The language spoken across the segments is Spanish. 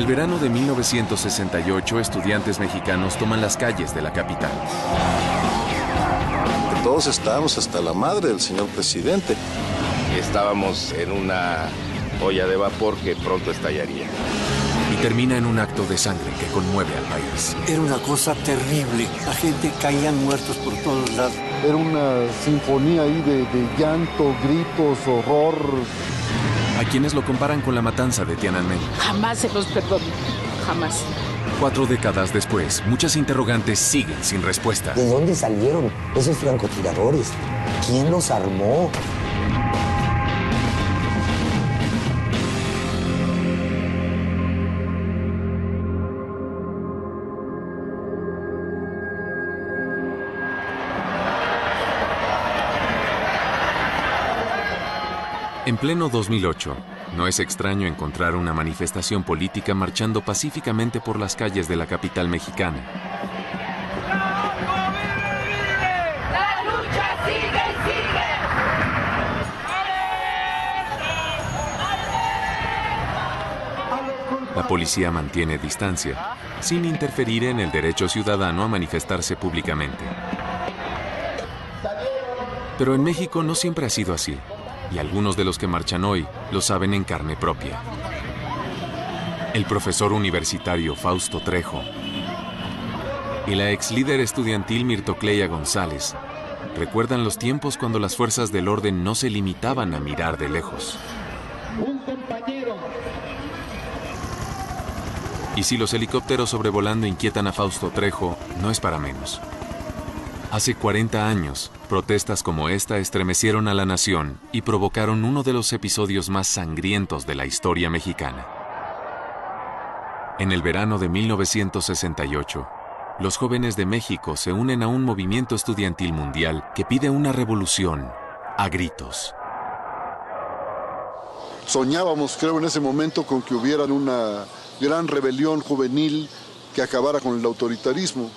el verano de 1968, estudiantes mexicanos toman las calles de la capital. Todos estábamos hasta la madre del señor presidente. Estábamos en una olla de vapor que pronto estallaría. Y termina en un acto de sangre que conmueve al país. Era una cosa terrible. La gente caían muertos por todos lados. Era una sinfonía ahí de llanto, gritos, horror. A quienes lo comparan con la matanza de Tiananmen. Jamás se los perdono. Jamás. 4 décadas después, muchas interrogantes siguen sin respuesta. ¿De dónde salieron esos francotiradores? ¿Quién los armó? En pleno 2008, no es extraño encontrar una manifestación política marchando pacíficamente por las calles de la capital mexicana. ¡La lucha sigue y sigue! La policía mantiene distancia, sin interferir en el derecho ciudadano a manifestarse públicamente. Pero en México no siempre ha sido así. Y algunos de los que marchan hoy lo saben en carne propia. El profesor universitario Fausto Trejo y la ex líder estudiantil Mirtocleia González recuerdan los tiempos cuando las fuerzas del orden no se limitaban a mirar de lejos. Y si los helicópteros sobrevolando inquietan a Fausto Trejo, no es para menos. Hace 40 años, protestas como esta estremecieron a la nación y provocaron uno de los episodios más sangrientos de la historia mexicana. En el verano de 1968, los jóvenes de México se unen a un movimiento estudiantil mundial que pide una revolución a gritos. Soñábamos, creo, en ese momento con que hubiera una gran rebelión juvenil que acabara con el autoritarismo.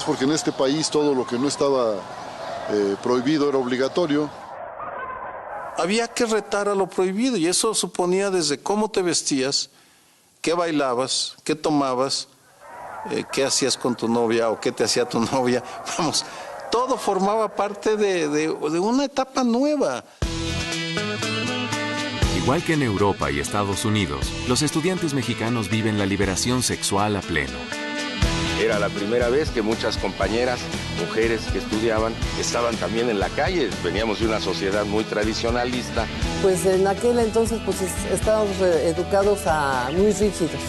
Porque en este país todo lo que no estaba prohibido era obligatorio. Había que retar a lo prohibido y eso suponía desde cómo te vestías, qué bailabas, qué tomabas, qué hacías con tu novia o qué te hacía tu novia. Vamos, todo formaba parte de una etapa nueva. Igual que en Europa y Estados Unidos, los estudiantes mexicanos viven la liberación sexual a pleno. Era la primera vez que muchas compañeras, mujeres que estudiaban, estaban también en la calle. Veníamos de una sociedad muy tradicionalista. Pues en aquel entonces estábamos educados muy rígidos,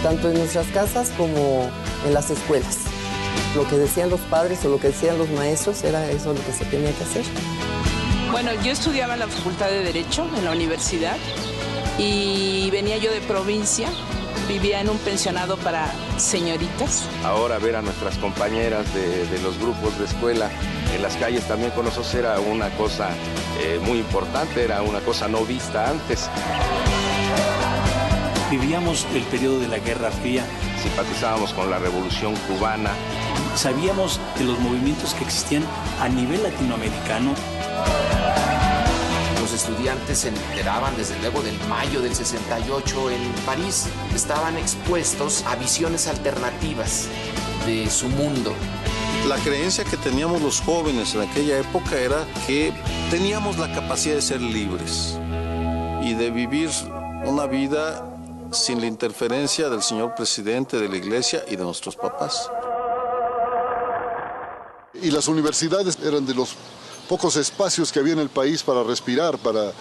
tanto en nuestras casas como en las escuelas. Lo que decían los padres o lo que decían los maestros era eso lo que se tenía que hacer. Bueno, yo estudiaba en la Facultad de Derecho, en la universidad, y venía yo de provincia. Vivía en un pensionado para señoritas. Ahora ver a nuestras compañeras de los grupos de escuela en las calles también con nosotros era una cosa muy importante, era una cosa no vista antes. Vivíamos el periodo de la Guerra Fría. Simpatizábamos con la Revolución Cubana. Sabíamos de los movimientos que existían a nivel latinoamericano. Los estudiantes se enteraban desde luego del mayo del 68 en París. Estaban expuestos a visiones alternativas de su mundo. La creencia que teníamos los jóvenes en aquella época era que teníamos la capacidad de ser libres y de vivir una vida sin la interferencia del señor presidente, de la iglesia y de nuestros papás. Y las universidades eran de los pocos espacios que había en el país para respirar, para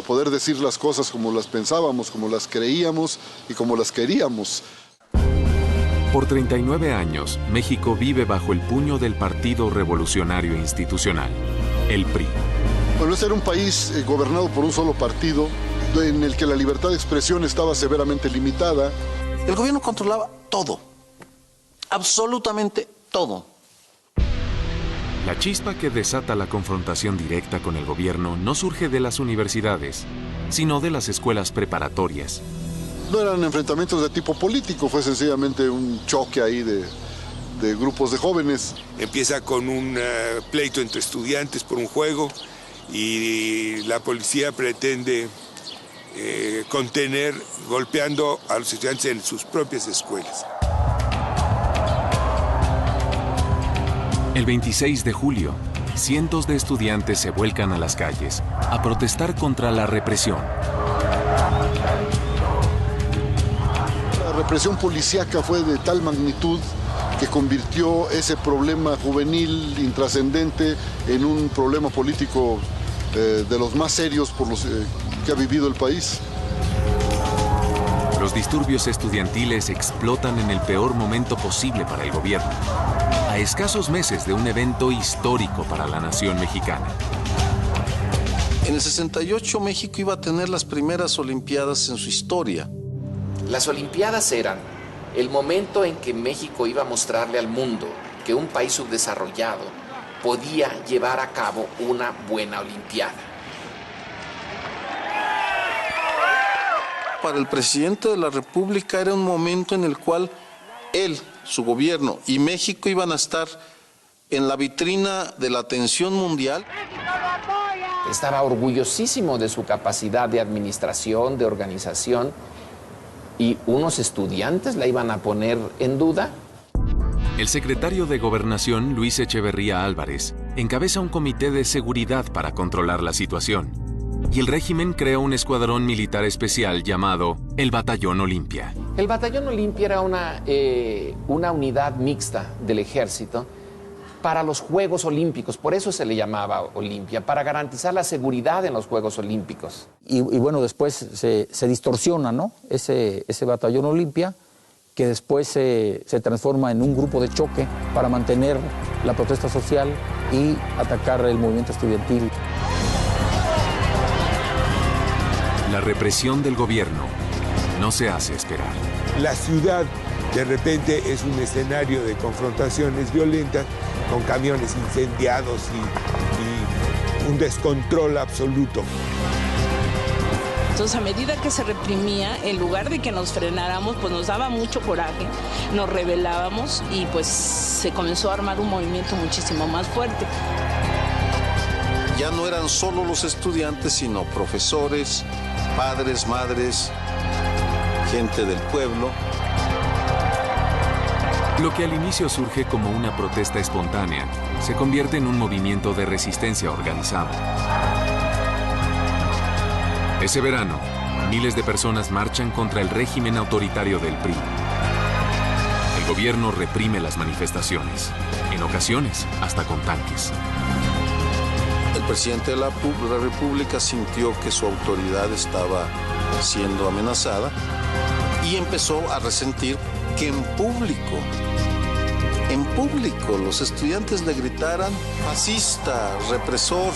poder decir las cosas como las pensábamos, como las creíamos y como las queríamos. Por 39 años, México vive bajo el puño del Partido Revolucionario Institucional, el PRI. Bueno, este era un país gobernado por un solo partido, en el que la libertad de expresión estaba severamente limitada. El gobierno controlaba todo, absolutamente todo. La chispa que desata la confrontación directa con el gobierno no surge de las universidades, sino de las escuelas preparatorias. No eran enfrentamientos de tipo político, fue sencillamente un choque ahí de grupos de jóvenes. Empieza con un pleito entre estudiantes por un juego y la policía pretende contener golpeando a los estudiantes en sus propias escuelas. El 26 de julio, cientos de estudiantes se vuelcan a las calles a protestar contra la represión. La represión policíaca fue de tal magnitud que convirtió ese problema juvenil intrascendente en un problema político de los más serios por los que ha vivido el país. Los disturbios estudiantiles explotan en el peor momento posible para el gobierno, a escasos meses de un evento histórico para la nación mexicana. En el 68 México iba a tener las primeras Olimpiadas en su historia. Las Olimpiadas eran el momento en que México iba a mostrarle al mundo que un país subdesarrollado podía llevar a cabo una buena Olimpiada. Para el presidente de la República era un momento en el cual él, su gobierno y México iban a estar en la vitrina de la atención mundial. Estaba orgullosísimo de su capacidad de administración, de organización, y unos estudiantes la iban a poner en duda. El secretario de Gobernación, Luis Echeverría Álvarez, encabeza un comité de seguridad para controlar la situación. Y el régimen crea un escuadrón militar especial llamado el Batallón Olimpia. El Batallón Olimpia era una unidad mixta del ejército para los Juegos Olímpicos, por eso se le llamaba Olimpia, para garantizar la seguridad en los Juegos Olímpicos. Y bueno, después se distorsiona, ¿no? Ese Batallón Olimpia, que después se transforma en un grupo de choque para mantener la protesta social y atacar el movimiento estudiantil. La represión del gobierno no se hace esperar. La ciudad de repente es un escenario de confrontaciones violentas con camiones incendiados y un descontrol absoluto. Entonces, a medida que se reprimía, en lugar de que nos frenáramos, pues nos daba mucho coraje, nos rebelábamos y pues se comenzó a armar un movimiento muchísimo más fuerte. Ya no eran solo los estudiantes, sino profesores, padres, madres, gente del pueblo. Lo que al inicio surge como una protesta espontánea, se convierte en un movimiento de resistencia organizado. Ese verano, miles de personas marchan contra el régimen autoritario del PRI. El gobierno reprime las manifestaciones, en ocasiones hasta con tanques. El presidente de la República sintió que su autoridad estaba siendo amenazada y empezó a resentir que en público los estudiantes le gritaran fascista, represor,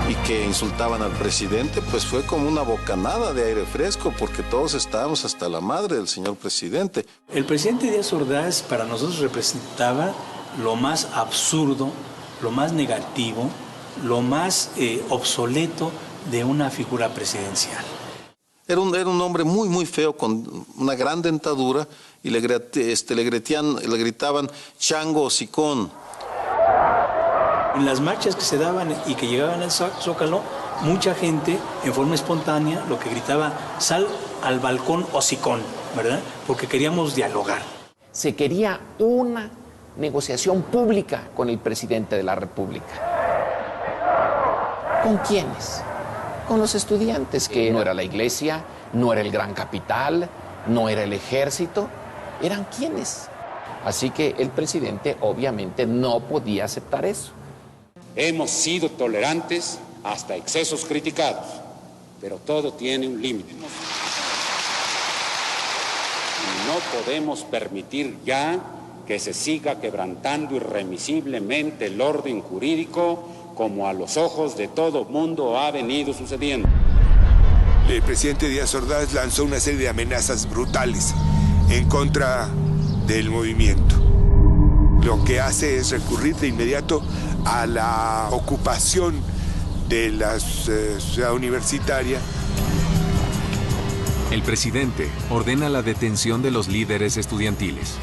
y que insultaban al presidente, pues fue como una bocanada de aire fresco, porque todos estábamos hasta la madre del señor presidente. El presidente Díaz Ordaz para nosotros representaba lo más absurdo, lo más negativo, lo más obsoleto de una figura presidencial. Era un hombre muy, muy feo, con una gran dentadura, y le gritaban chango, hocicón. En las marchas que se daban y que llegaban al Zócalo, mucha gente, en forma espontánea, lo que gritaba, sal al balcón, hocicón, ¿verdad? Porque queríamos dialogar. Se quería una negociación pública con el presidente de la República. ¿Con quiénes? Con los estudiantes, que no era la iglesia, no era el gran capital, no era el ejército, eran quiénes. Así que el presidente obviamente no podía aceptar eso. Hemos sido tolerantes hasta excesos criticados, pero todo tiene un límite. Y no podemos permitir ya que se siga quebrantando irremisiblemente el orden jurídico como a los ojos de todo mundo ha venido sucediendo. El presidente Díaz Ordaz lanzó una serie de amenazas brutales en contra del movimiento. Lo que hace es recurrir de inmediato a la ocupación de la ciudad universitaria. El presidente ordena la detención de los líderes estudiantiles.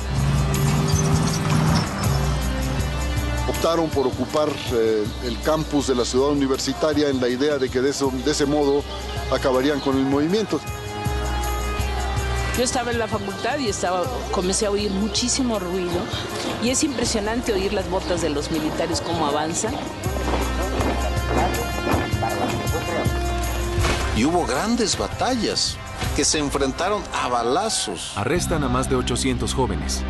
optaron por ocupar el campus de la ciudad universitaria en la idea de que de ese modo acabarían con el movimiento. Yo estaba en la facultad y comencé a oír muchísimo ruido y es impresionante oír las botas de los militares cómo avanzan. Y hubo grandes batallas que se enfrentaron a balazos. Arrestan a más de 800 jóvenes,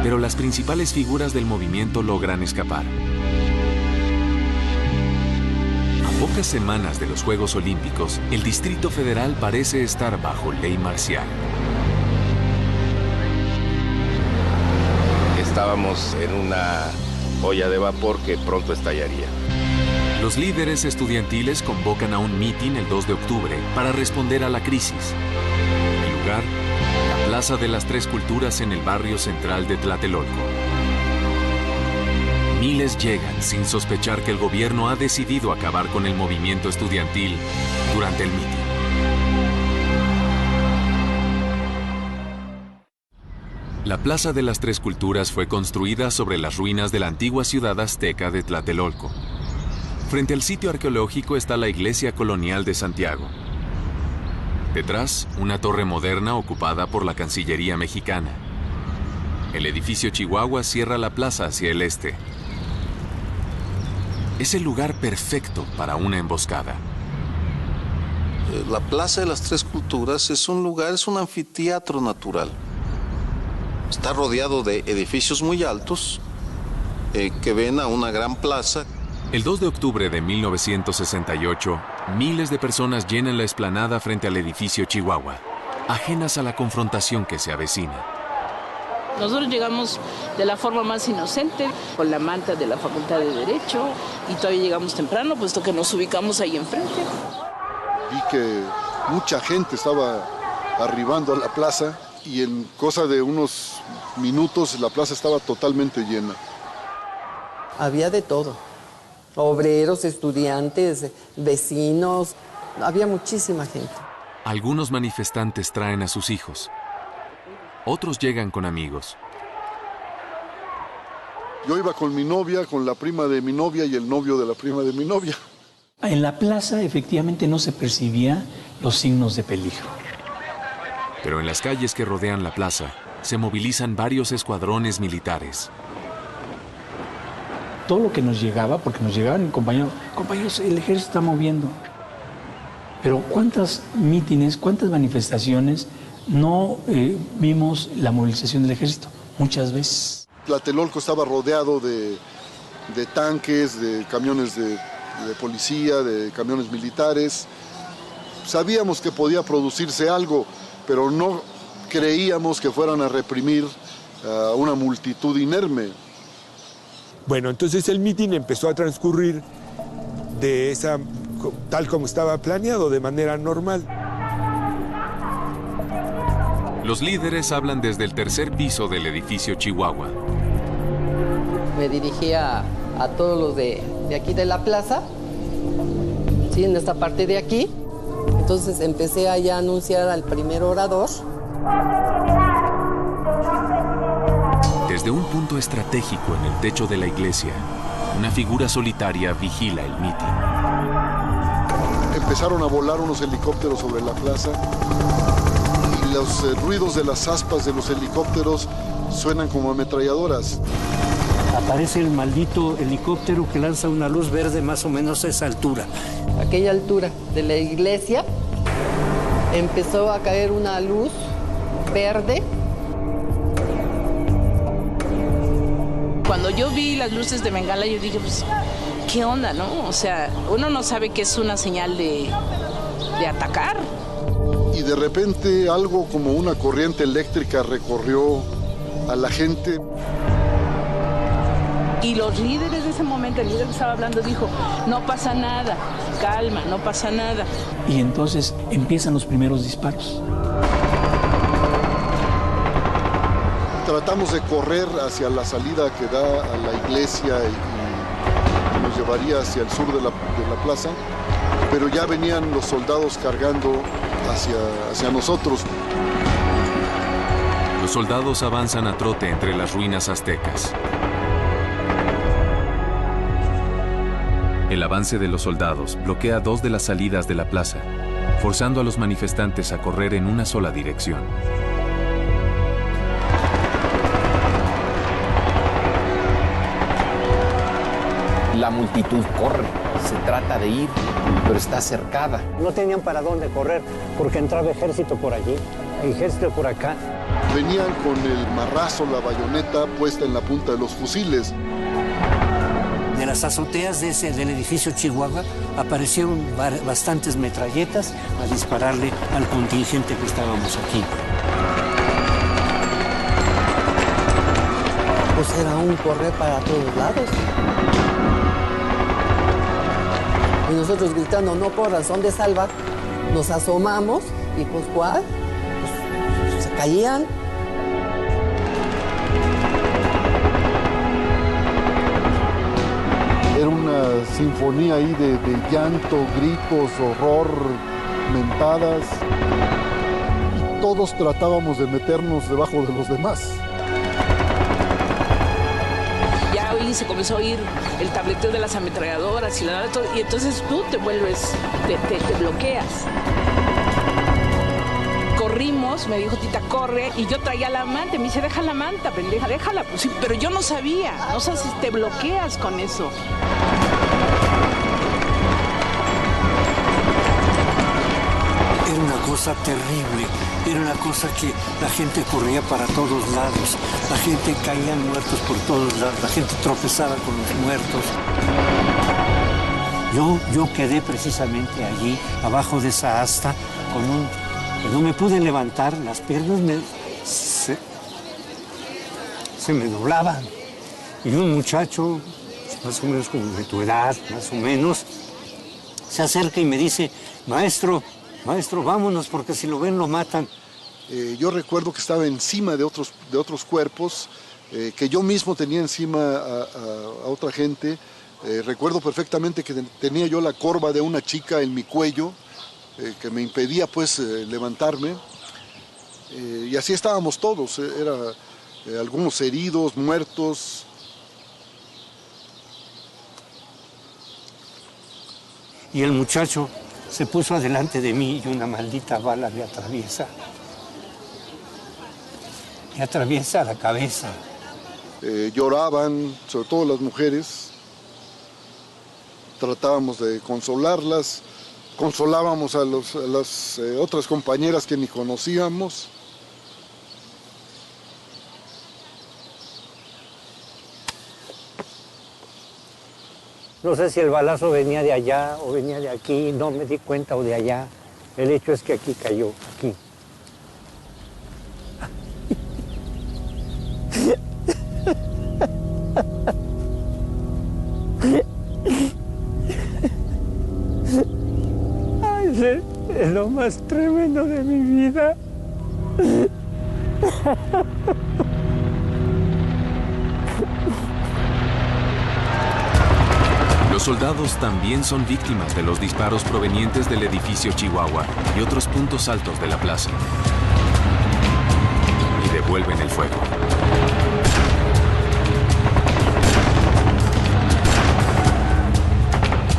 pero las principales figuras del movimiento logran escapar. A pocas semanas de los Juegos Olímpicos, el Distrito Federal parece estar bajo ley marcial. Estábamos en una olla de vapor que pronto estallaría. Los líderes estudiantiles convocan a un mitin el 2 de octubre para responder a la crisis. El lugar, la Plaza de las Tres Culturas en el barrio central de Tlatelolco. Miles llegan sin sospechar que el gobierno ha decidido acabar con el movimiento estudiantil durante el mitin. La Plaza de las Tres Culturas fue construida sobre las ruinas de la antigua ciudad azteca de Tlatelolco. Frente al sitio arqueológico está la iglesia colonial de Santiago. Detrás, una torre moderna ocupada por la Cancillería mexicana. El edificio Chihuahua cierra la plaza hacia el este. Es el lugar perfecto para una emboscada. La Plaza de las Tres Culturas es un anfiteatro natural. Está rodeado de edificios muy altos que ven a una gran plaza. El 2 de octubre de 1968, miles de personas llenan la explanada frente al edificio Chihuahua, ajenas a la confrontación que se avecina. Nosotros llegamos de la forma más inocente, con la manta de la Facultad de Derecho, y todavía llegamos temprano, puesto que nos ubicamos ahí enfrente. Vi que mucha gente estaba arribando a la plaza y en cosa de unos minutos la plaza estaba totalmente llena. Había de todo. Obreros, estudiantes, vecinos, había muchísima gente. Algunos manifestantes traen a sus hijos. Otros llegan con amigos. Yo iba con mi novia, con la prima de mi novia y el novio de la prima de mi novia. En la plaza efectivamente no se percibía los signos de peligro. Pero en las calles que rodean la plaza se movilizan varios escuadrones militares. Todo lo que nos llegaba, porque nos llegaban compañeros, el ejército está moviendo. Pero ¿cuántas mítines, cuántas manifestaciones no vimos la movilización del ejército? Muchas veces. Tlatelolco estaba rodeado de tanques, de camiones de policía, de camiones militares. Sabíamos que podía producirse algo, pero no creíamos que fueran a reprimir a una multitud inerme. Bueno, entonces el mitin empezó a transcurrir tal como estaba planeado, de manera normal. Los líderes hablan desde el tercer piso del edificio Chihuahua. Me dirigía a todos los de aquí de la plaza, ¿sí? En esta parte de aquí. Entonces empecé a ya anunciar al primer orador. Desde un punto estratégico en el techo de la iglesia, una figura solitaria vigila el mitin. Empezaron a volar unos helicópteros sobre la plaza y los ruidos de las aspas de los helicópteros suenan como ametralladoras. Aparece el maldito helicóptero que lanza una luz verde más o menos a esa altura. A aquella altura de la iglesia empezó a caer una luz verde. Cuando yo vi las luces de bengala, yo dije, pues, ¿qué onda, no? O sea, uno no sabe que es una señal de atacar. Y de repente algo como una corriente eléctrica recorrió a la gente. Y los líderes de ese momento, el líder que estaba hablando dijo, no pasa nada, calma, no pasa nada. Y entonces empiezan los primeros disparos. Tratamos de correr hacia la salida que da a la iglesia y nos llevaría hacia el sur de la plaza, pero ya venían los soldados cargando hacia nosotros. Los soldados avanzan a trote entre las ruinas aztecas. El avance de los soldados bloquea 2 de las salidas de la plaza, forzando a los manifestantes a correr en una sola dirección. La multitud corre, se trata de ir, pero está cercada. No tenían para dónde correr, porque entraba ejército por allí, ejército por acá. Venían con el marrazo, la bayoneta puesta en la punta de los fusiles. De las azoteas del edificio Chihuahua aparecieron bastantes metralletas a dispararle al contingente que estábamos aquí. Pues era un correr para todos lados. Y nosotros gritando, no corran, son de salva. Nos asomamos y pues ¿cuál? Pues, se caían. Era una sinfonía ahí de llanto, gritos, horror, mentadas. Y todos tratábamos de meternos debajo de los demás. Ya hoy se comenzó a oír el tableteo de las ametralladoras y entonces tú te vuelves, te bloqueas. Corrimos, me dijo Tita, corre, y yo traía la manta, me dice, deja la manta, pendeja, déjala. Pues sí, pero yo no sabía, no sé si te bloqueas con eso. Era una cosa terrible, era una cosa que la gente corría para todos lados, la gente caía muertos por todos lados, la gente tropezaba con los muertos. Yo quedé precisamente allí, abajo de esa asta, que no me pude levantar, las piernas se me doblaban. Y un muchacho, más o menos como de tu edad, más o menos, se acerca y me dice, maestro, vámonos, porque si lo ven lo matan. Yo recuerdo que estaba encima de otros cuerpos, que yo mismo tenía encima a otra gente. Recuerdo perfectamente que tenía yo la corva de una chica en mi cuello, que me impedía pues levantarme. Y así estábamos todos, algunos heridos, muertos. Y el muchacho se puso adelante de mí y una maldita bala le atraviesa la cabeza. Lloraban, sobre todo las mujeres. Tratábamos de consolarlas, consolábamos a las otras compañeras que ni conocíamos. No sé si el balazo venía de allá o venía de aquí, no me di cuenta, o de allá. El hecho es que aquí cayó, aquí. Ay, es lo más tremendo de mi vida. Los soldados también son víctimas de los disparos provenientes del edificio Chihuahua y otros puntos altos de la plaza. Y devuelven el fuego.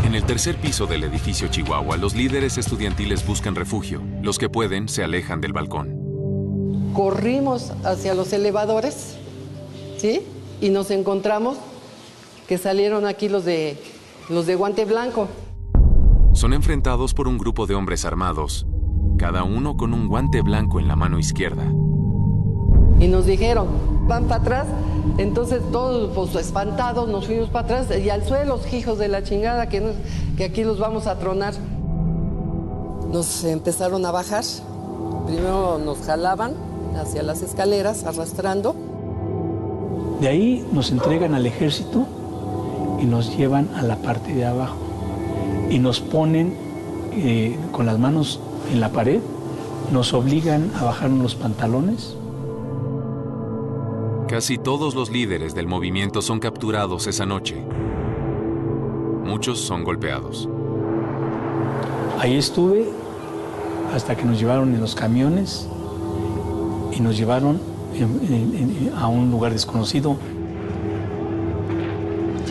En el tercer piso del edificio Chihuahua, los líderes estudiantiles buscan refugio. Los que pueden se alejan del balcón. Corrimos hacia los elevadores, ¿sí? Y nos encontramos que salieron aquí los de guante blanco. Son enfrentados por un grupo de hombres armados, cada uno con un guante blanco en la mano izquierda. Y nos dijeron, van para atrás. Entonces todos pues, espantados nos fuimos para atrás y al suelo, hijos de la chingada, que aquí los vamos a tronar. Nos empezaron a bajar. Primero nos jalaban hacia las escaleras, arrastrando. De ahí nos entregan al ejército y nos llevan a la parte de abajo y nos ponen con las manos en la pared, nos obligan a bajarnos los pantalones. Casi todos los líderes del movimiento son capturados esa noche. Muchos son golpeados. Ahí estuve hasta que nos llevaron en los camiones y nos llevaron a un lugar desconocido.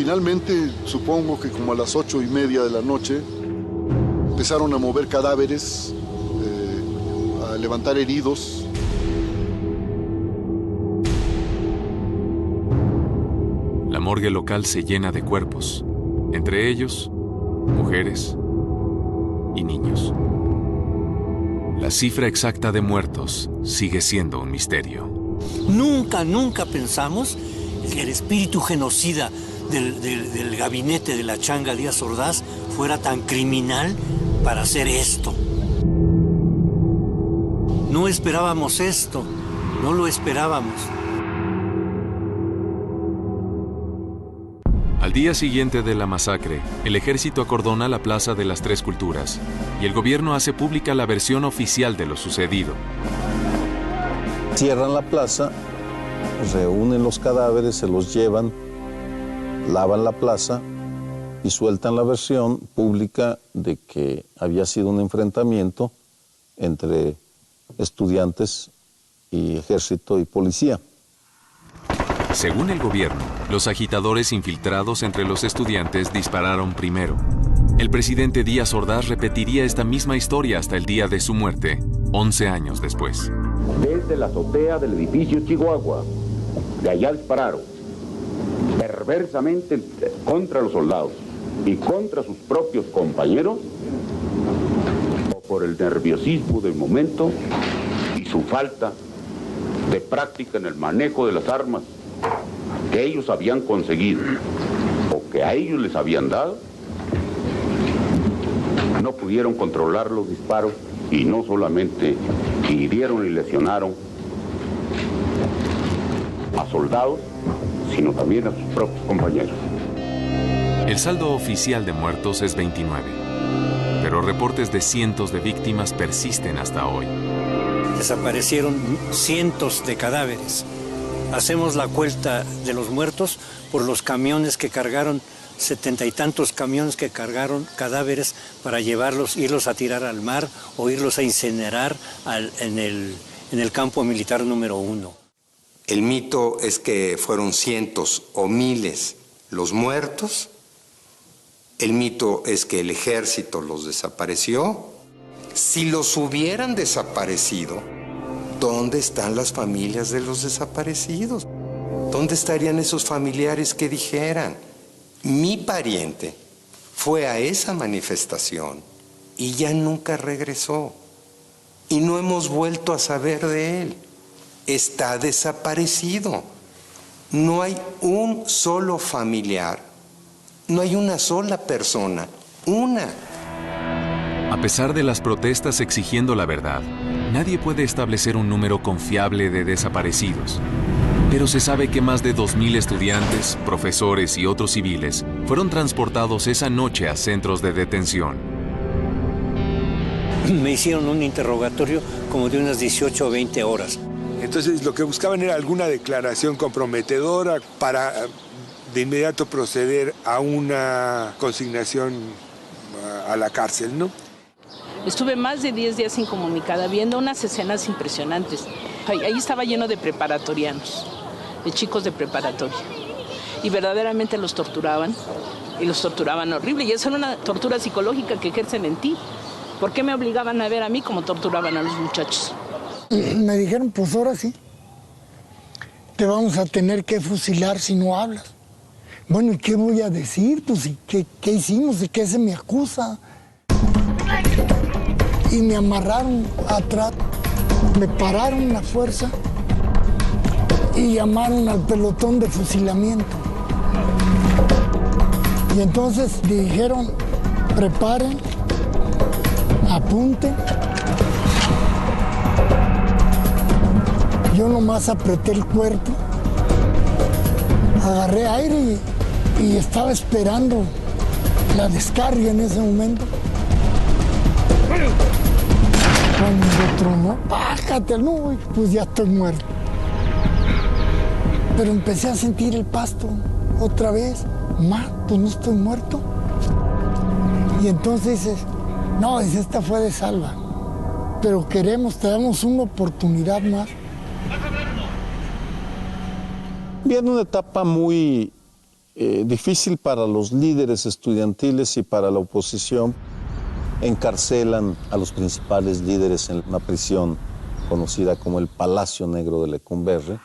Finalmente, supongo que como a las 8:30 de la noche, empezaron a mover cadáveres, a levantar heridos. La morgue local se llena de cuerpos, entre ellos, mujeres y niños. La cifra exacta de muertos sigue siendo un misterio. Nunca pensamos que el espíritu genocida del gabinete de la Changa Díaz Ordaz fuera tan criminal para hacer esto. No esperábamos esto, no lo esperábamos. Al día siguiente de la masacre, el ejército acordona la Plaza de las Tres Culturas y el gobierno hace pública la versión oficial de lo sucedido. Cierran la plaza, reúnen los cadáveres, se los llevan, lavan la plaza y sueltan la versión pública de que había sido un enfrentamiento entre estudiantes y ejército y policía. Según el gobierno, los agitadores infiltrados entre los estudiantes dispararon primero. El presidente Díaz Ordaz repetiría esta misma historia hasta el día de su muerte, 11 años después. Desde la azotea del edificio Chihuahua, de allá dispararon perversamente contra los soldados y contra sus propios compañeros, o por el nerviosismo del momento y su falta de práctica en el manejo de las armas que ellos habían conseguido o que a ellos les habían dado, no pudieron controlar los disparos y no solamente hirieron y lesionaron a soldados, sino también a sus propios compañeros. El saldo oficial de muertos es 29, pero reportes de cientos de víctimas persisten hasta hoy. Desaparecieron cientos de cadáveres. Hacemos la cuenta de los muertos por los camiones que cargaron, 70 y tantos camiones que cargaron cadáveres para llevarlos, irlos a tirar al mar o irlos a incinerar en el campo militar número 1. El mito es que fueron cientos o miles los muertos. El mito es que el ejército los desapareció. Si los hubieran desaparecido, ¿dónde están las familias de los desaparecidos? ¿Dónde estarían esos familiares que dijeran: mi pariente fue a esa manifestación y ya nunca regresó y no hemos vuelto a saber de él? Está desaparecido. No hay un solo familiar, no hay una sola persona, una. A pesar de las protestas exigiendo la verdad, nadie puede establecer un número confiable de desaparecidos. Pero se sabe que más de 2.000 estudiantes, profesores y otros civiles fueron transportados esa noche a centros de detención. Me hicieron un interrogatorio como de unas 18 o 20 horas. Entonces lo que buscaban era alguna declaración comprometedora para de inmediato proceder a una consignación a la cárcel, ¿no? Estuve más de 10 días incomunicada, viendo unas escenas impresionantes. Ahí estaba lleno de preparatorianos, de chicos de preparatoria. Y verdaderamente los torturaban, y los torturaban horrible. Y esa era una tortura psicológica que ejercen en ti. ¿Por qué me obligaban a ver a mí como torturaban a los muchachos? Me dijeron, pues ahora sí, te vamos a tener que fusilar si no hablas. Bueno, ¿y qué voy a decir? Pues, ¿qué hicimos? ¿De qué se me acusa? Y me amarraron atrás, me pararon a fuerza y llamaron al pelotón de fusilamiento. Y entonces dijeron, preparen, apunten. Yo nomás apreté el cuerpo, agarré aire y estaba esperando la descarga en ese momento. Cuando tronó, bájate, no, pues ya estoy muerto. Pero empecé a sentir el pasto otra vez. Pues no estoy muerto. Y entonces dices, no, esta fue de salva. Pero te damos una oportunidad más. Viene una etapa muy difícil para los líderes estudiantiles y para la oposición. Encarcelan a los principales líderes en una prisión conocida como el Palacio Negro de Lecumberri.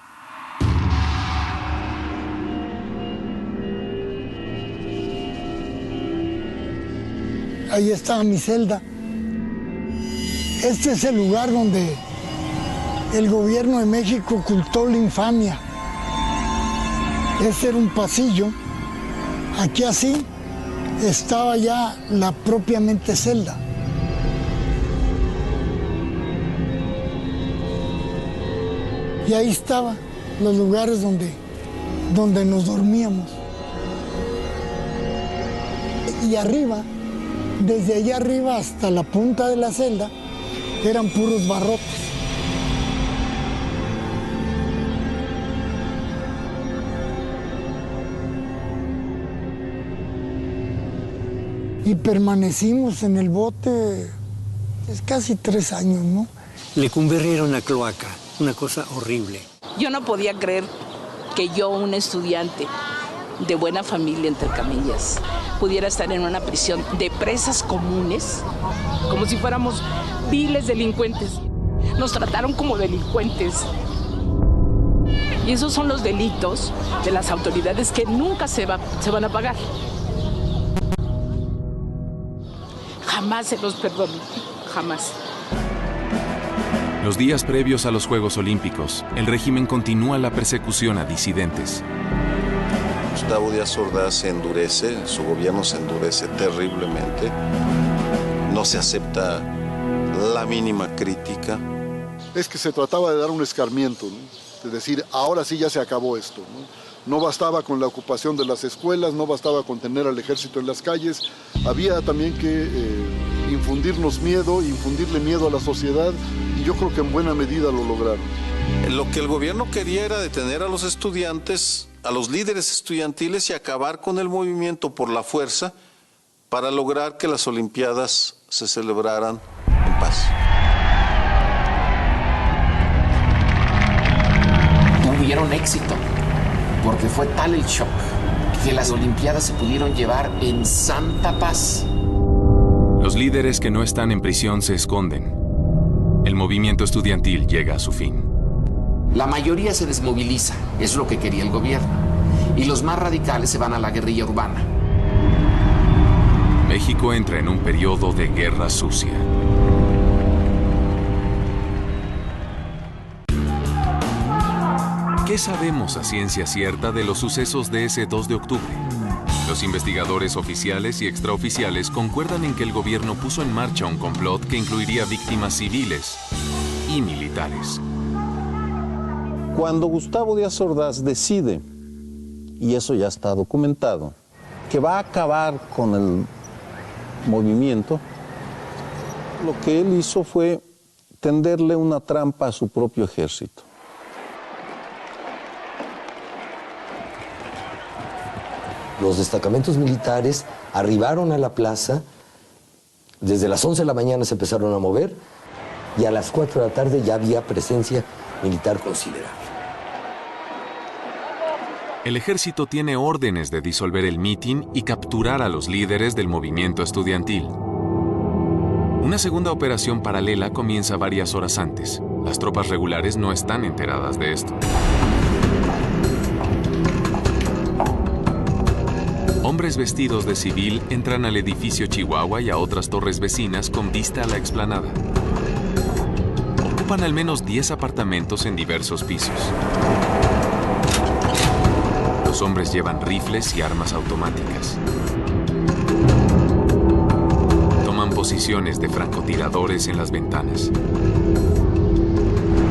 Ahí estaba mi celda. Este es el lugar donde el gobierno de México ocultó la infamia. Este era un pasillo. Aquí así estaba ya la propiamente celda. Y ahí estaban los lugares donde nos dormíamos. Y arriba, desde allá arriba hasta la punta de la celda, eran puros barrotes. Y permanecimos en el bote casi 3 años, ¿no? Lecumberri era una cloaca, una cosa horrible. Yo no podía creer que yo, un estudiante de buena familia, entre comillas, pudiera estar en una prisión de presas comunes, como si fuéramos viles delincuentes. Nos trataron como delincuentes. Y esos son los delitos de las autoridades que nunca se van a pagar. Jamás se los perdono, jamás. Los días previos a los Juegos Olímpicos, el régimen continúa la persecución a disidentes. Gustavo Díaz Ordaz se endurece, su gobierno se endurece terriblemente. No se acepta la mínima crítica. Es que se trataba de dar un escarmiento, ¿no? De decir, ahora sí ya se acabó esto, ¿no? No bastaba con la ocupación de las escuelas, no bastaba con tener al ejército en las calles, había también que infundirnos miedo, infundirle miedo a la sociedad, y yo creo que en buena medida lo lograron. Lo que el gobierno quería era detener a los estudiantes, a los líderes estudiantiles y acabar con el movimiento por la fuerza para lograr que las Olimpiadas se celebraran en paz. Tuvieron éxito, porque fue tal el shock que las Olimpiadas se pudieron llevar en santa paz. Los líderes que no están en prisión se esconden. El movimiento estudiantil llega a su fin. La mayoría se desmoviliza, es lo que quería el gobierno, y los más radicales se van a la guerrilla urbana. México entra en un periodo de guerra sucia. ¿Qué sabemos a ciencia cierta de los sucesos de ese 2 de octubre? Los investigadores oficiales y extraoficiales concuerdan en que el gobierno puso en marcha un complot que incluiría víctimas civiles y militares. Cuando Gustavo Díaz Ordaz decide, y eso ya está documentado, que va a acabar con el movimiento, lo que él hizo fue tenderle una trampa a su propio ejército. Los destacamentos militares arribaron a la plaza, desde las 11 de la mañana se empezaron a mover y a las 4 de la tarde ya había presencia militar considerable. El ejército tiene órdenes de disolver el mitin y capturar a los líderes del movimiento estudiantil. Una segunda operación paralela comienza varias horas antes. Las tropas regulares no están enteradas de esto. Hombres vestidos de civil entran al edificio Chihuahua y a otras torres vecinas con vista a la explanada. Ocupan al menos 10 apartamentos en diversos pisos. Los hombres llevan rifles y armas automáticas. Toman posiciones de francotiradores en las ventanas.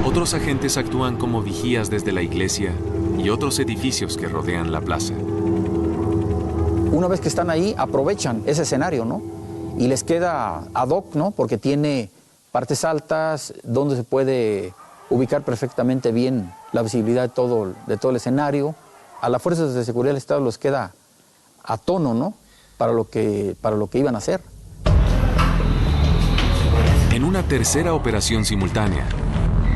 Otros agentes actúan como vigías desde la iglesia y otros edificios que rodean la plaza. Una vez que están ahí, aprovechan ese escenario, ¿no? Y les queda ad hoc, ¿no? Porque tiene partes altas donde se puede ubicar perfectamente bien la visibilidad de todo el escenario. A las fuerzas de seguridad del Estado les queda a tono, ¿no? Para lo que iban a hacer. En una tercera operación simultánea,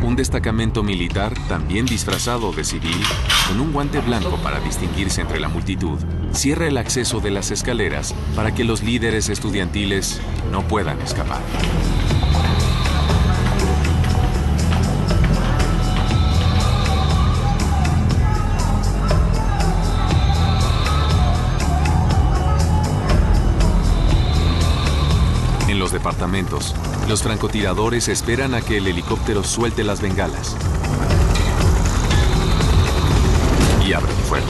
un destacamento militar, también disfrazado de civil, con un guante blanco para distinguirse entre la multitud, cierra el acceso de las escaleras para que los líderes estudiantiles no puedan escapar. En los departamentos, los francotiradores esperan a que el helicóptero suelte las bengalas y abren fuego.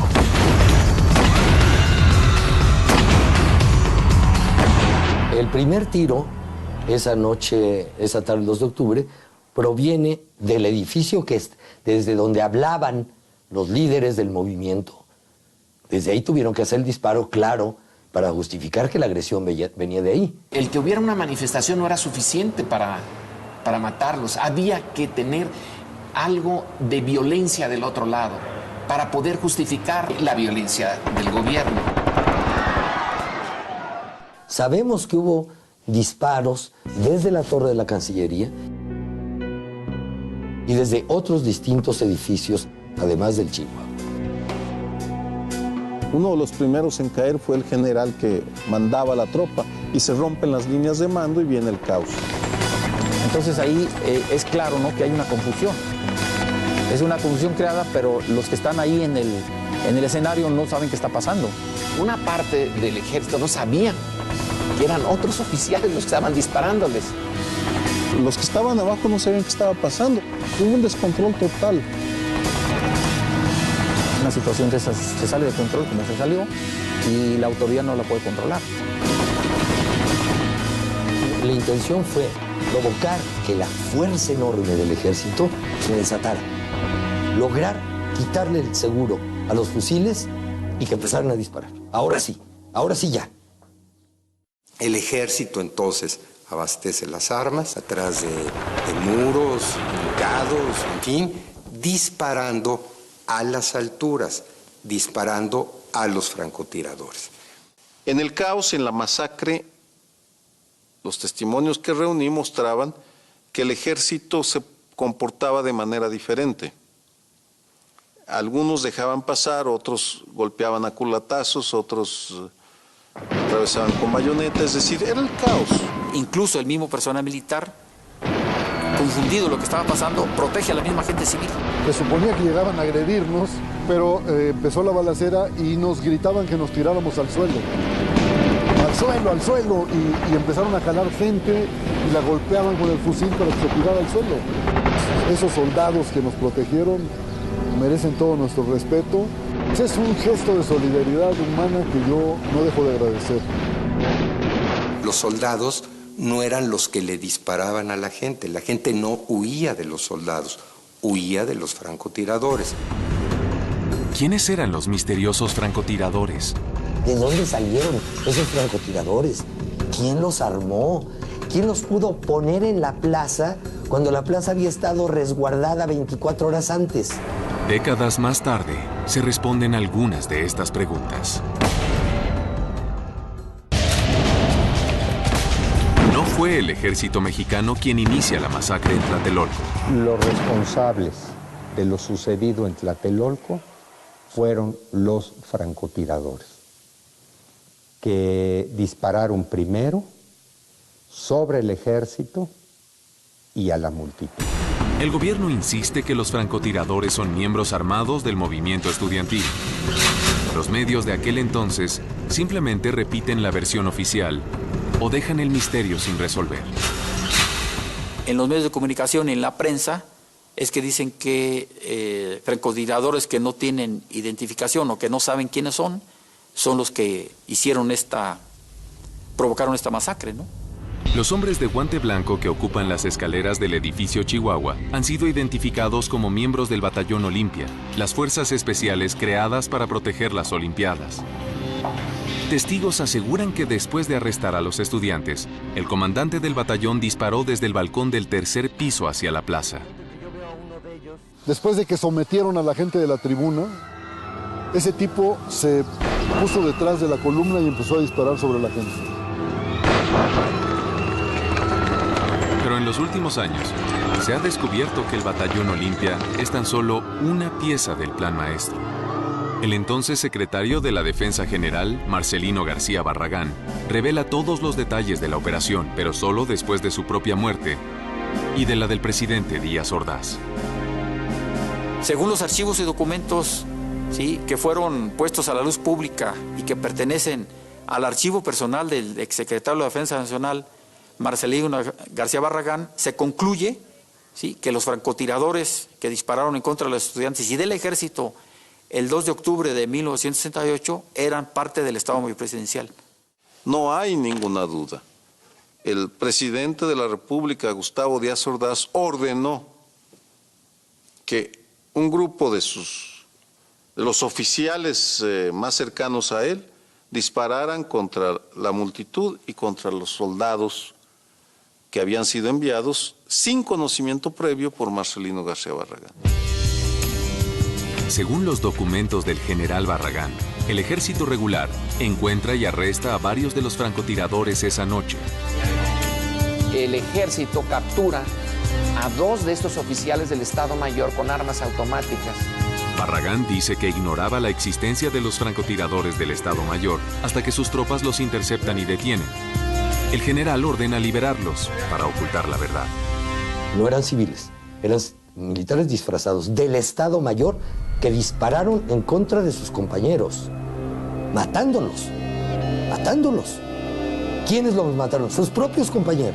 El primer tiro, esa noche, esa tarde, el 2 de octubre, proviene del edificio que es desde donde hablaban los líderes del movimiento. Desde ahí tuvieron que hacer el disparo claro para justificar que la agresión venía de ahí. El que hubiera una manifestación no era suficiente para matarlos. Había que tener algo de violencia del otro lado para poder justificar la violencia del gobierno. Sabemos que hubo disparos desde la torre de la Cancillería y desde otros distintos edificios, además del Chihuahua. Uno de los primeros en caer fue el general que mandaba la tropa y se rompen las líneas de mando y viene el caos. Entonces ahí es claro, ¿no?, que hay una confusión. Es una confusión creada, pero los que están ahí en el escenario no saben qué está pasando. Una parte del ejército no sabía que eran otros oficiales los que estaban disparándoles. Los que estaban abajo no sabían qué estaba pasando. Hubo un descontrol total. Una situación de esas se sale de control como se salió y la autoridad no la puede controlar. La intención fue provocar que la fuerza enorme del ejército se desatara. Lograr quitarle el seguro a los fusiles y que empezaran a disparar. Ahora sí ya. El ejército entonces abastece las armas atrás de muros, hincados, en fin, disparando a las alturas, disparando a los francotiradores. En el caos, en la masacre, los testimonios que reuní mostraban que el ejército se comportaba de manera diferente. Algunos dejaban pasar, otros golpeaban a culatazos, otros atravesaban con bayoneta, es decir, era el caos. Incluso el mismo personal militar, confundido lo que estaba pasando, protege a la misma gente civil. Se suponía que llegaban a agredirnos, pero empezó la balacera y nos gritaban que nos tiráramos al suelo. Al suelo, y empezaron a jalar gente y la golpeaban con el fusil para que se tirara al suelo. Esos soldados que nos protegieron merecen todo nuestro respeto. Es un gesto de solidaridad humana que yo no dejo de agradecer. Los soldados no eran los que le disparaban a la gente no huía de los soldados, huía de los francotiradores. ¿Quiénes eran los misteriosos francotiradores? ¿De dónde salieron esos francotiradores? ¿Quién los armó? ¿Quién los pudo poner en la plaza cuando la plaza había estado resguardada 24 horas antes? Décadas más tarde, se responden algunas de estas preguntas. No fue el ejército mexicano quien inicia la masacre en Tlatelolco. Los responsables de lo sucedido en Tlatelolco fueron los francotiradores, que dispararon primero sobre el ejército y a la multitud. El gobierno insiste que los francotiradores son miembros armados del movimiento estudiantil. Los medios de aquel entonces simplemente repiten la versión oficial o dejan el misterio sin resolver. En los medios de comunicación y en la prensa es que dicen que francotiradores que no tienen identificación o que no saben quiénes son los que provocaron esta masacre, ¿no? Los hombres de guante blanco que ocupan las escaleras del edificio Chihuahua han sido identificados como miembros del Batallón Olimpia, las fuerzas especiales creadas para proteger las Olimpiadas. Testigos aseguran que después de arrestar a los estudiantes, el comandante del batallón disparó desde el balcón del tercer piso hacia la plaza. Después de que sometieron a la gente de la tribuna, ese tipo se puso detrás de la columna y empezó a disparar sobre la gente. Pero en los últimos años, Se ha descubierto que el Batallón Olimpia es tan solo una pieza del Plan Maestro. El entonces secretario de la Defensa General, Marcelino García Barragán, revela todos los detalles de la operación, pero solo después de su propia muerte y de la del presidente Díaz Ordaz. Según los archivos y documentos, ¿sí?, que fueron puestos a la luz pública y que pertenecen al archivo personal del exsecretario de la Defensa Nacional, Marcelino García Barragán, se concluye, ¿sí?, que los francotiradores que dispararon en contra de los estudiantes y del ejército el 2 de octubre de 1968 eran parte del Estado Mayor Presidencial. No hay ninguna duda. El presidente de la República, Gustavo Díaz Ordaz, ordenó que un grupo de los oficiales más cercanos a él dispararan contra la multitud y contra los soldados que habían sido enviados sin conocimiento previo por Marcelino García Barragán. Según los documentos del general Barragán, el ejército regular encuentra y arresta a varios de los francotiradores esa noche. El ejército captura a 2 de estos oficiales del Estado Mayor con armas automáticas. Barragán dice que ignoraba la existencia de los francotiradores del Estado Mayor hasta que sus tropas los interceptan y detienen. El general ordena liberarlos para ocultar la verdad. No eran civiles, eran militares disfrazados del Estado Mayor que dispararon en contra de sus compañeros, matándolos. ¿Quiénes los mataron? Sus propios compañeros.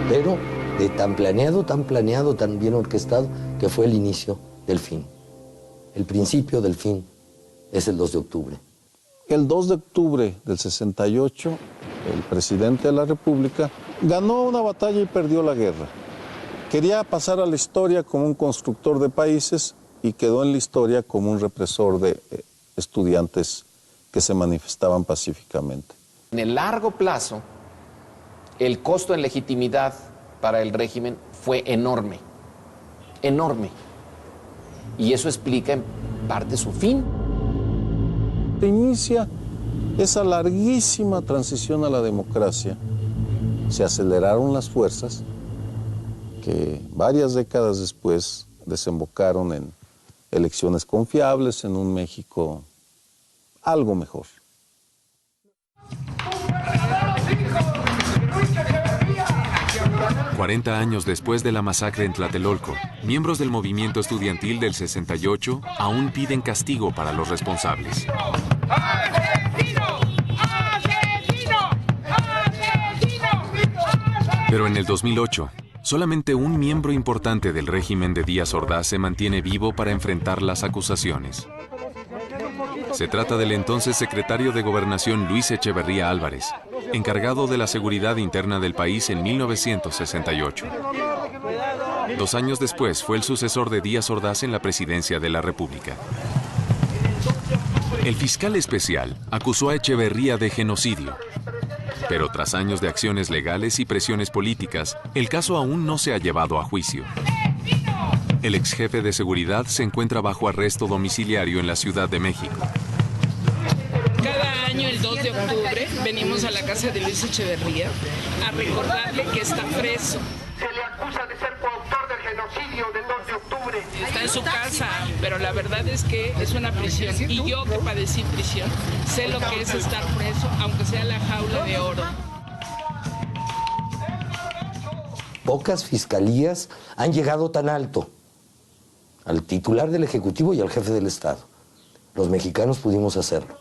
Pero de tan planeado, tan bien orquestado, que fue el inicio del fin. El principio del fin es el 2 de octubre. El 2 de octubre del 68, el presidente de la República ganó una batalla y perdió la guerra. Quería pasar a la historia como un constructor de países y quedó en la historia como un represor de estudiantes que se manifestaban pacíficamente. En el largo plazo, el costo en legitimidad para el régimen fue enorme. Y eso explica en parte su fin. Se inicia esa larguísima transición a la democracia. Se aceleraron las fuerzas que varias décadas después desembocaron en elecciones confiables, en un México algo mejor. «40 años después de la masacre en Tlatelolco, miembros del movimiento estudiantil del 68 aún piden castigo para los responsables. Pero en el 2008, solamente un miembro importante del régimen de Díaz Ordaz se mantiene vivo para enfrentar las acusaciones. Se trata del entonces secretario de Gobernación Luis Echeverría Álvarez, encargado de la seguridad interna del país en 1968. 2 años después fue el sucesor de Díaz Ordaz en la presidencia de la República. El fiscal especial acusó a Echeverría de genocidio. Pero tras años de acciones legales y presiones políticas, el caso aún no se ha llevado a juicio. El ex jefe de seguridad se encuentra bajo arresto domiciliario en la Ciudad de México. Cada año, el 2 de octubre, venimos a la casa de Luis Echeverría a recordarle que está preso. Se le acusa de ser coautor del genocidio del 2 de octubre. Está en su casa, pero la verdad es que es una prisión. Y yo, que padecí prisión, sé lo que es estar preso, aunque sea la jaula de oro. Pocas fiscalías han llegado tan alto, al titular del Ejecutivo y al jefe del Estado. Los mexicanos pudimos hacerlo.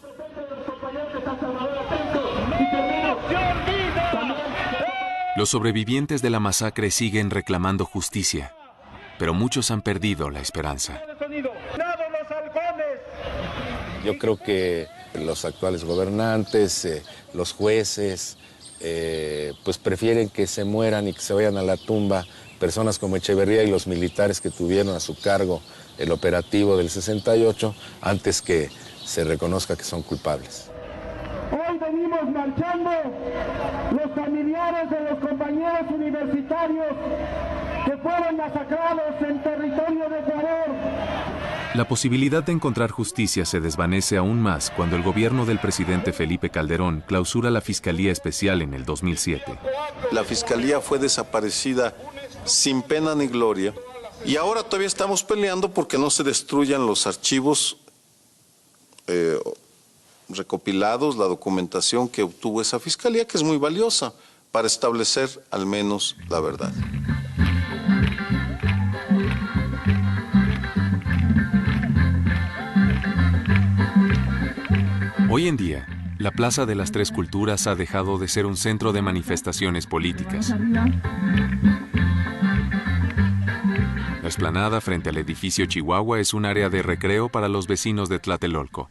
Los sobrevivientes de la masacre siguen reclamando justicia, pero muchos han perdido la esperanza. Yo creo que los actuales gobernantes, los jueces, pues prefieren que se mueran y que se vayan a la tumba personas como Echeverría y los militares que tuvieron a su cargo el operativo del 68 antes que se reconozca que son culpables. Hoy venimos marchando los familiares de los compañeros universitarios que fueron masacrados en territorio de Ecuador. La posibilidad de encontrar justicia se desvanece aún más cuando el gobierno del presidente Felipe Calderón clausura la Fiscalía Especial en el 2007. La Fiscalía fue desaparecida sin pena ni gloria y ahora todavía estamos peleando porque no se destruyan los archivos recopilados, la documentación que obtuvo esa Fiscalía, que es muy valiosa para establecer al menos la verdad. Hoy en día, la Plaza de las Tres Culturas ha dejado de ser un centro de manifestaciones políticas. La explanada frente al edificio Chihuahua es un área de recreo para los vecinos de Tlatelolco.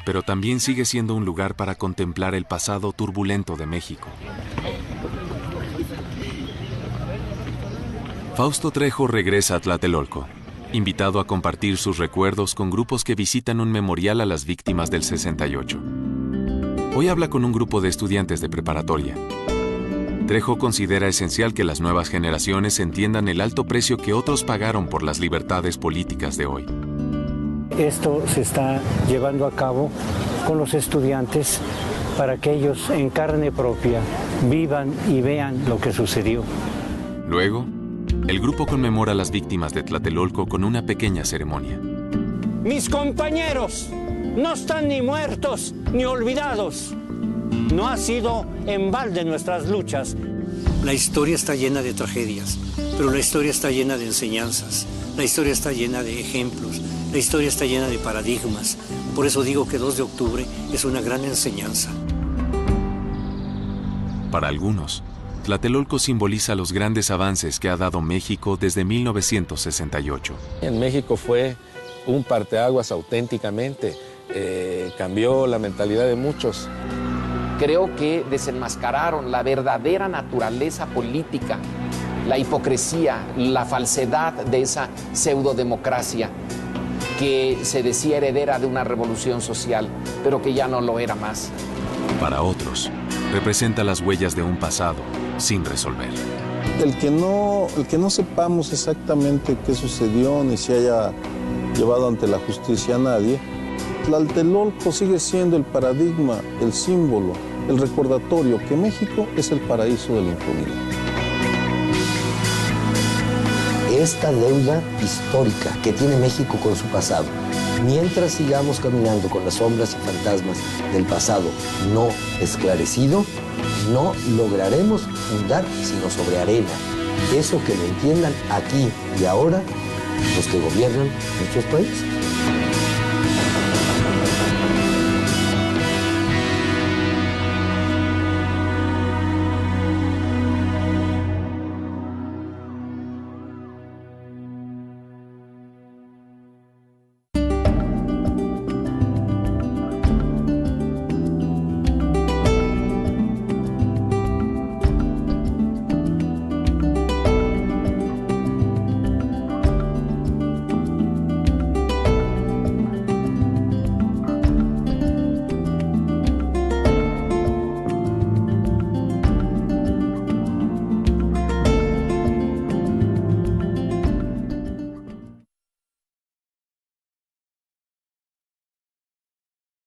Pero también sigue siendo un lugar para contemplar el pasado turbulento de México. Fausto Trejo regresa a Tlatelolco, invitado a compartir sus recuerdos con grupos que visitan un memorial a las víctimas del 68. Hoy habla con un grupo de estudiantes de preparatoria. Trejo considera esencial que las nuevas generaciones entiendan el alto precio que otros pagaron por las libertades políticas de hoy. Esto se está llevando a cabo con los estudiantes para que ellos en carne propia vivan y vean lo que sucedió. Luego, el grupo conmemora a las víctimas de Tlatelolco con una pequeña ceremonia. Mis compañeros no están ni muertos ni olvidados. No ha sido en balde nuestras luchas. La historia está llena de tragedias, pero la historia está llena de enseñanzas. La historia está llena de ejemplos. La historia está llena de paradigmas. Por eso digo que 2 de octubre es una gran enseñanza. Para algunos, Tlatelolco simboliza los grandes avances que ha dado México desde 1968. En México fue un parteaguas auténticamente. Cambió la mentalidad de muchos. Creo que desenmascararon la verdadera naturaleza política, la hipocresía, la falsedad de esa pseudodemocracia que se decía heredera de una revolución social, pero que ya no lo era más. Para otros, representa las huellas de un pasado sin resolver. El que no sepamos exactamente qué sucedió ni se haya llevado ante la justicia a nadie, Tlatelolco sigue siendo el paradigma, el símbolo, el recordatorio que México es el paraíso de la impunidad. Esta deuda histórica que tiene México con su pasado, mientras sigamos caminando con las sombras y fantasmas del pasado no esclarecido, no lograremos fundar sino sobre arena. Eso que lo entiendan aquí y ahora los que gobiernan nuestros países.